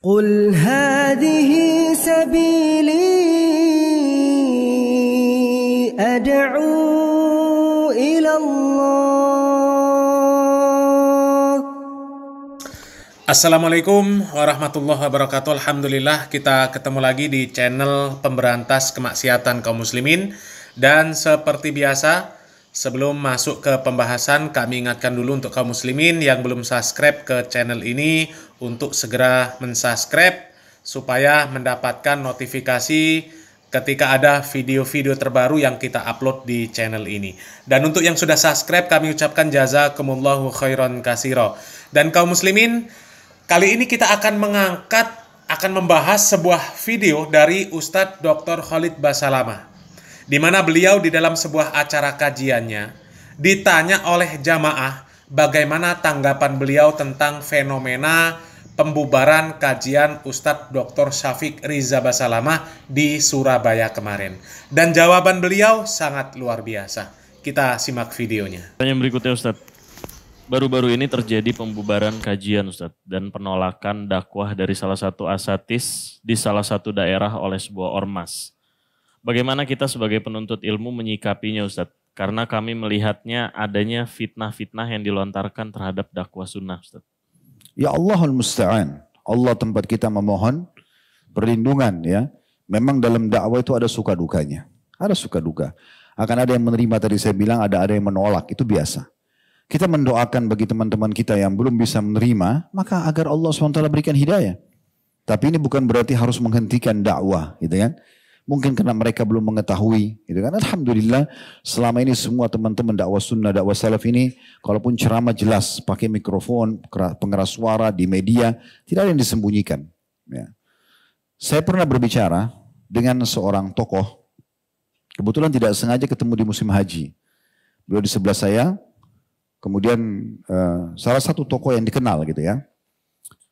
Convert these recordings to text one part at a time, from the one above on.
قل هذه سبيلي أدعو إلى الله. Assalamualaikum warahmatullahi wabarakatuh. Alhamdulillah kita ketemu lagi di channel pemberantas kemaksiatan kaum muslimin. Dan seperti biasa, sebelum masuk ke pembahasan, kami ingatkan dulu untuk kaum muslimin yang belum subscribe ke channel ini untuk segera mensubscribe supaya mendapatkan notifikasi ketika ada video-video terbaru yang kita upload di channel ini. Dan untuk yang sudah subscribe, kami ucapkan jazakumullahu khairan katsira. Dan kaum muslimin, kali ini kita akan membahas sebuah video dari Ustadz Dr. Khalid Basalamah, di mana beliau di dalam sebuah acara kajiannya ditanya oleh jamaah bagaimana tanggapan beliau tentang fenomena pembubaran kajian Ustadz Dr. Syafiq Riza Basalamah di Surabaya kemarin. Dan jawaban beliau sangat luar biasa. Kita simak videonya. Yang berikutnya Ustadz, baru-baru ini terjadi pembubaran kajian Ustadz dan penolakan dakwah dari salah satu asatis di salah satu daerah oleh sebuah ormas. Bagaimana kita sebagai penuntut ilmu menyikapinya Ustadz? Karena kami melihatnya adanya fitnah-fitnah yang dilontarkan terhadap dakwah sunnah Ustadz. Ya Allahul Musta'an. Allah tempat kita memohon perlindungan ya. Memang dalam dakwah itu ada suka dukanya. Ada suka duka. Akan ada yang menerima, tadi saya bilang ada yang menolak. Itu biasa. Kita mendoakan bagi teman-teman kita yang belum bisa menerima, maka agar Allah SWT berikan hidayah. Tapi ini bukan berarti harus menghentikan dakwah, gitu kan? Mungkin karena mereka belum mengetahui, gitu kan? Alhamdulillah, selama ini semua teman-teman dakwah sunnah, dakwah salaf ini, kalaupun ceramah jelas, pakai mikrofon, pengeras suara di media, tidak ada yang disembunyikan. Ya. Saya pernah berbicara dengan seorang tokoh, kebetulan tidak sengaja ketemu di musim haji. Beliau di sebelah saya. Kemudian salah satu tokoh yang dikenal gitu ya.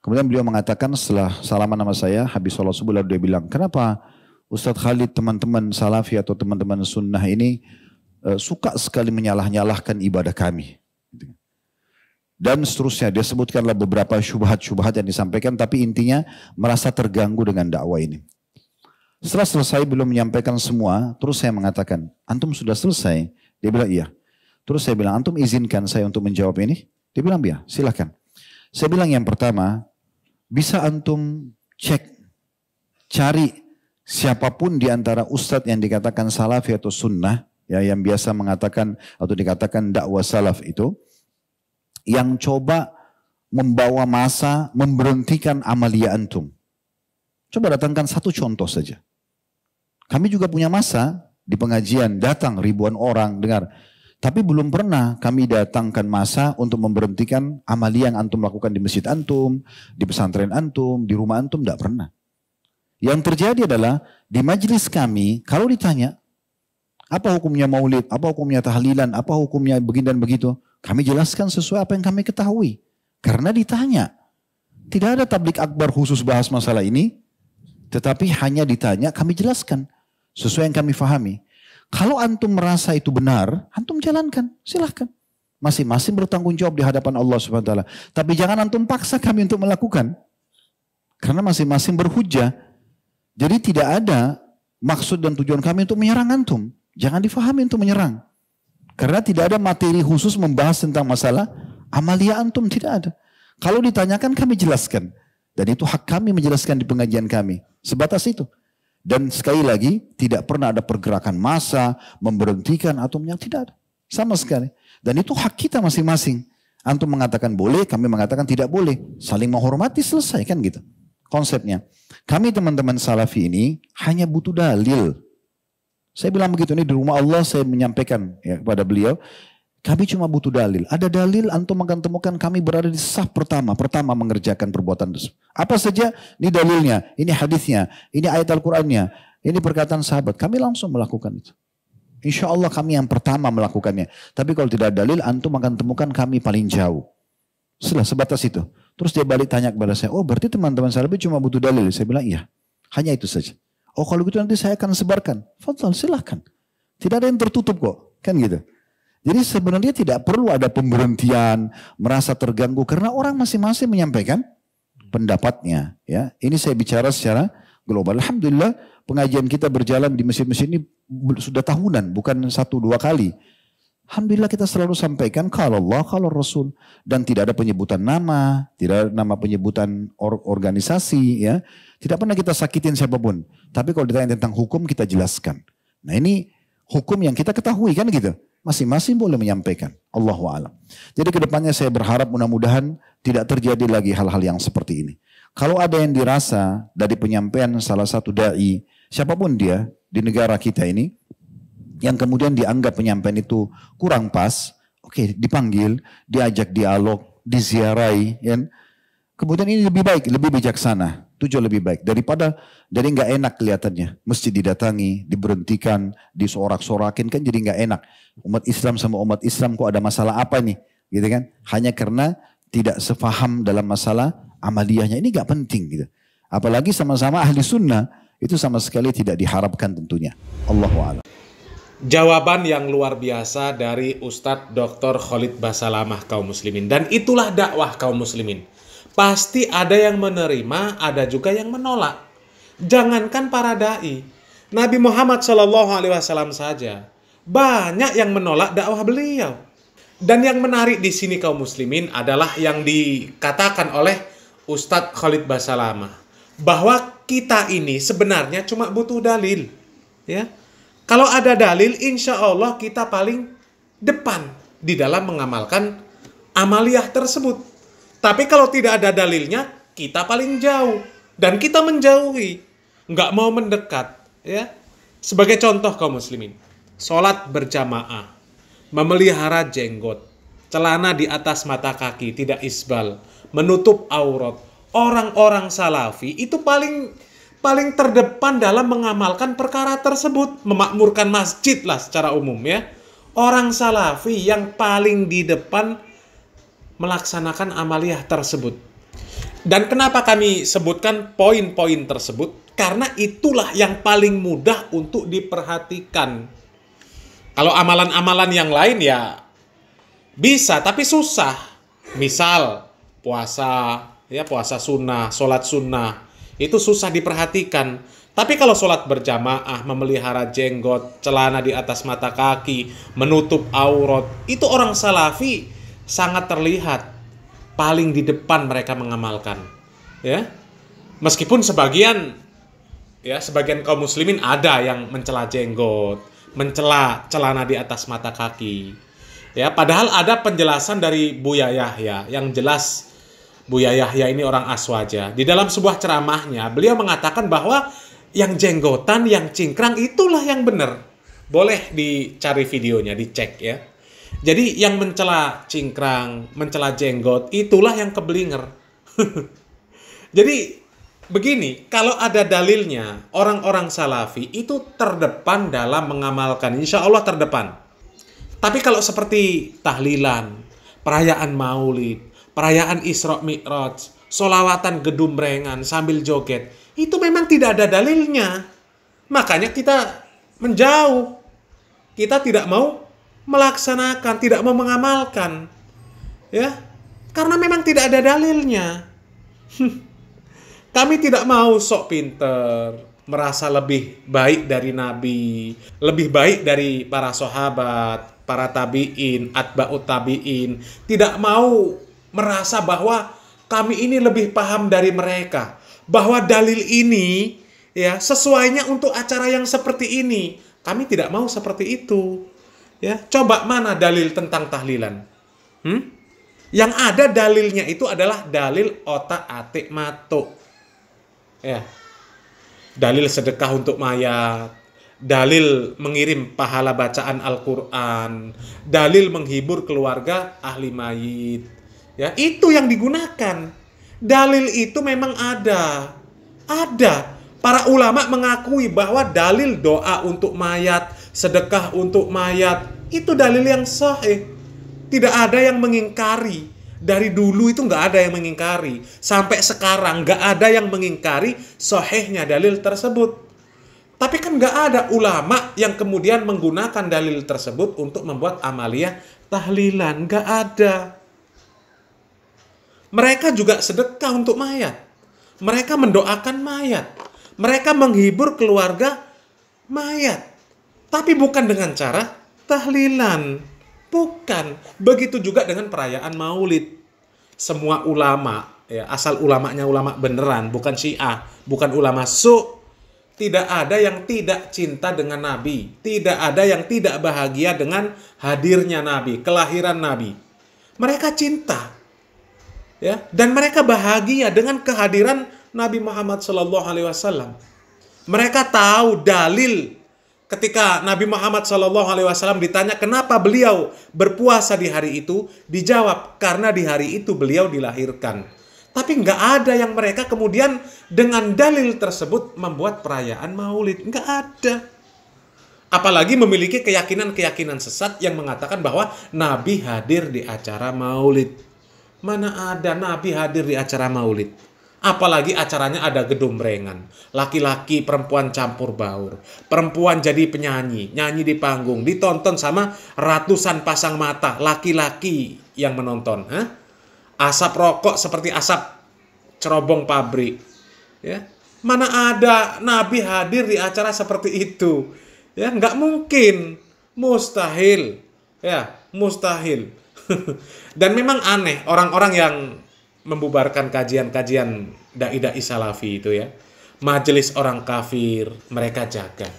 Kemudian beliau mengatakan setelah salaman nama saya, habis sholat subuh lalu dia bilang, kenapa Ustadz Khalid teman-teman salafi atau teman-teman sunnah ini suka sekali menyalah-nyalahkan ibadah kami. Dan seterusnya dia sebutkanlah beberapa syubhat-syubhat yang disampaikan, tapi intinya merasa terganggu dengan dakwah ini. Setelah selesai belum menyampaikan semua, terus saya mengatakan, antum sudah selesai? Dia bilang iya. Terus saya bilang, antum izinkan saya untuk menjawab ini? Dia bilang, ya silakan. Saya bilang yang pertama, bisa antum cari siapapun di antara ustadz yang dikatakan salafi atau sunnah, ya, yang biasa mengatakan atau dikatakan dakwah salaf itu, yang coba membawa masa memberhentikan amalia antum. Coba datangkan satu contoh saja. Kami juga punya masa di pengajian, datang ribuan orang dengar. Tapi belum pernah kami datangkan masa untuk memberhentikan amalia yang antum lakukan di masjid antum, di pesantren antum, di rumah antum, tidak pernah. Yang terjadi adalah di majelis kami, kalau ditanya, apa hukumnya maulid, apa hukumnya tahlilan, apa hukumnya begini dan begitu, kami jelaskan sesuai apa yang kami ketahui. Karena ditanya, tidak ada tablik akbar khusus bahas masalah ini, tetapi hanya ditanya, kami jelaskan sesuai yang kami fahami. Kalau antum merasa itu benar, antum jalankan, silahkan. Masing-masing bertanggung jawab di hadapan Allah SWT. Tapi jangan antum paksa kami untuk melakukan. Karena masing-masing berhujjah. Jadi tidak ada maksud dan tujuan kami untuk menyerang antum. Jangan difahami untuk menyerang. Karena tidak ada materi khusus membahas tentang masalah amalia antum, tidak ada. Kalau ditanyakan kami jelaskan. Dan itu hak kami menjelaskan di pengajian kami. Sebatas itu. Dan sekali lagi tidak pernah ada pergerakan massa, memberhentikan atau tidak ada. Sama sekali. Dan itu hak kita masing-masing. Antum mengatakan boleh, kami mengatakan tidak boleh. Saling menghormati, selesai kan gitu. Konsepnya. Kami teman-teman salafi ini hanya butuh dalil. Saya bilang begitu, ini di rumah Allah saya menyampaikan ya, kepada beliau. Kami cuma butuh dalil. Ada dalil, antum akan temukan kami berada di saf pertama mengerjakan perbuatan tersebut. Apa saja, ini dalilnya, ini hadisnya, ini ayat Al-Qur'annya, ini perkataan sahabat. Kami langsung melakukan itu. Insya Allah kami yang pertama melakukannya. Tapi kalau tidak ada dalil, antum akan temukan kami paling jauh. Sebatas itu. Terus dia balik tanya kepada saya, oh berarti teman-teman salafi cuma butuh dalil. Saya bilang iya, hanya itu saja. Oh kalau gitu nanti saya akan sebarkan. Fadhal, silahkan. Tidak ada yang tertutup kok, kan gitu. Jadi sebenarnya tidak perlu ada pemberhentian, merasa terganggu. Karena orang masing-masing menyampaikan pendapatnya. Ya, ini saya bicara secara global. Alhamdulillah pengajian kita berjalan di masjid-masjid ini sudah tahunan, bukan 1-2 kali. Alhamdulillah kita selalu sampaikan kalau Allah, kalau Rasul. Dan tidak ada penyebutan nama, tidak ada nama penyebutan organisasi. Ya. Tidak pernah kita sakitin siapapun. Tapi kalau ditanya tentang hukum kita jelaskan. Nah ini hukum yang kita ketahui kan gitu. Masing-masing boleh menyampaikan. Allahu a'lam. Jadi kedepannya saya berharap mudah-mudahan tidak terjadi lagi hal-hal yang seperti ini. Kalau ada yang dirasa dari penyampaian salah satu da'i, siapapun dia di negara kita ini, yang kemudian dianggap penyampaian itu kurang pas, oke, dipanggil, diajak dialog, diziarahi, ya. Kemudian ini lebih baik, lebih bijaksana, tujuan lebih baik daripada jadi nggak enak kelihatannya, mesti didatangi, diberhentikan, disorak-sorakin kan jadi nggak enak. Umat Islam sama umat Islam kok ada masalah apa nih, gitu kan? Hanya karena tidak sefaham dalam masalah amaliyahnya, ini nggak penting gitu. Apalagi sama-sama ahli sunnah itu sama sekali tidak diharapkan tentunya. Allahu a'lam. Jawaban yang luar biasa dari Ustadz Dr. Khalid Basalamah kaum muslimin. Dan itulah dakwah kaum muslimin. Pasti ada yang menerima, ada juga yang menolak. Jangankan para da'i. Nabi Muhammad SAW saja. Banyak yang menolak dakwah beliau. Dan yang menarik di sini kaum muslimin adalah yang dikatakan oleh Ustadz Khalid Basalamah. Bahwa kita ini sebenarnya cuma butuh dalil. Ya. Kalau ada dalil, insya Allah kita paling depan di dalam mengamalkan amaliyah tersebut. Tapi kalau tidak ada dalilnya, kita paling jauh. Dan kita menjauhi. Nggak mau mendekat. Ya. Sebagai contoh kaum muslimin. Sholat berjamaah. Memelihara jenggot. Celana di atas mata kaki, tidak isbal. Menutup aurat. Orang-orang salafi itu paling terdepan dalam mengamalkan perkara tersebut. Memakmurkan masjid lah secara umum ya. Orang salafi yang paling di depan melaksanakan amaliyah tersebut. Dan kenapa kami sebutkan poin-poin tersebut? Karena itulah yang paling mudah untuk diperhatikan. Kalau amalan-amalan yang lain ya bisa tapi susah. Misal puasa, ya puasa sunnah, sholat sunnah. Itu susah diperhatikan. Tapi kalau sholat berjamaah, memelihara jenggot, celana di atas mata kaki, menutup aurat, itu orang salafi sangat terlihat. Paling di depan mereka mengamalkan. Ya, meskipun sebagian kaum muslimin ada yang mencela jenggot, mencela celana di atas mata kaki. Ya, padahal ada penjelasan dari Buya Yahya yang jelas. Buya Yahya ini orang Aswaja. Di dalam sebuah ceramahnya, beliau mengatakan bahwa yang jenggotan, yang cingkrang, itulah yang benar. Boleh dicari videonya, dicek ya. Jadi yang mencela cingkrang, mencela jenggot, itulah yang kebelinger. Jadi begini, kalau ada dalilnya, orang-orang salafi itu terdepan dalam mengamalkan. Insya Allah terdepan. Tapi kalau seperti tahlilan, perayaan maulid, perayaan Isra Mi'raj, solawatan gedumrengan sambil joget, itu memang tidak ada dalilnya. Makanya kita menjauh. Kita tidak mau melaksanakan, tidak mau mengamalkan. Ya, karena memang tidak ada dalilnya. Kami tidak mau sok pinter, merasa lebih baik dari Nabi, lebih baik dari para sahabat, para tabi'in, atba'ut tabi'in. Tidak mau merasa bahwa kami ini lebih paham dari mereka. Bahwa dalil ini ya sesuainya untuk acara yang seperti ini. Kami tidak mau seperti itu. Ya, coba mana dalil tentang tahlilan? Yang ada dalilnya itu adalah dalil otak-atik matuk. Ya. Dalil sedekah untuk mayat. Dalil mengirim pahala bacaan Al-Quran. Dalil menghibur keluarga ahli mayit. Ya, itu yang digunakan. Dalil itu memang ada. Ada. Para ulama mengakui bahwa dalil doa untuk mayat, sedekah untuk mayat, itu dalil yang sahih. Tidak ada yang mengingkari. Dari dulu itu nggak ada yang mengingkari. Sampai sekarang nggak ada yang mengingkari sahihnya dalil tersebut. Tapi kan nggak ada ulama yang kemudian menggunakan dalil tersebut untuk membuat amaliyah tahlilan. Nggak ada. Mereka juga sedekah untuk mayat. Mereka mendoakan mayat. Mereka menghibur keluarga mayat. Tapi bukan dengan cara tahlilan. Bukan. Begitu juga dengan perayaan maulid. Semua ulama, ya, asal ulamanya ulama beneran, bukan Syiah, bukan ulama su', tidak ada yang tidak cinta dengan Nabi. Tidak ada yang tidak bahagia dengan hadirnya Nabi, kelahiran Nabi. Mereka cinta. Ya, dan mereka bahagia dengan kehadiran Nabi Muhammad SAW. Mereka tahu dalil ketika Nabi Muhammad SAW ditanya kenapa beliau berpuasa di hari itu, dijawab karena di hari itu beliau dilahirkan. Tapi nggak ada yang mereka kemudian dengan dalil tersebut membuat perayaan maulid. Nggak ada. Apalagi memiliki keyakinan-keyakinan sesat yang mengatakan bahwa Nabi hadir di acara maulid. Mana ada Nabi hadir di acara maulid? Apalagi acaranya ada gedumrengan. Laki-laki, perempuan campur baur. Perempuan jadi penyanyi, nyanyi di panggung. Ditonton sama ratusan pasang mata. Laki-laki yang menonton. Asap rokok seperti asap cerobong pabrik. Ya. Mana ada Nabi hadir di acara seperti itu? Ya, nggak mungkin. Mustahil. Ya, mustahil. Dan memang aneh orang-orang yang membubarkan kajian-kajian dai-dai salafi itu ya. Majelis orang kafir mereka jaga.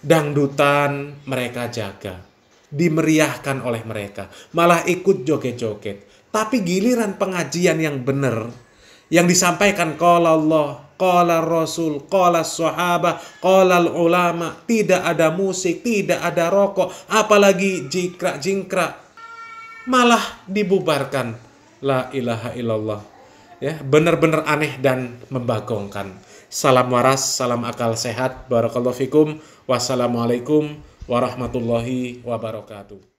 Dangdutan mereka jaga. Dimeriahkan oleh mereka. Malah ikut joget-joget. Tapi giliran pengajian yang benar, yang disampaikan qala Allah, qala Rasul, qala sahabah, qala ulama, tidak ada musik, tidak ada rokok, apalagi jingkrak-jingkrak, malah dibubarkan. La ilaha illallah. Ya, benar-benar aneh dan membagongkan. Salam waras, salam akal sehat. Barakallahu fikum. Wassalamualaikum warahmatullahi wabarakatuh.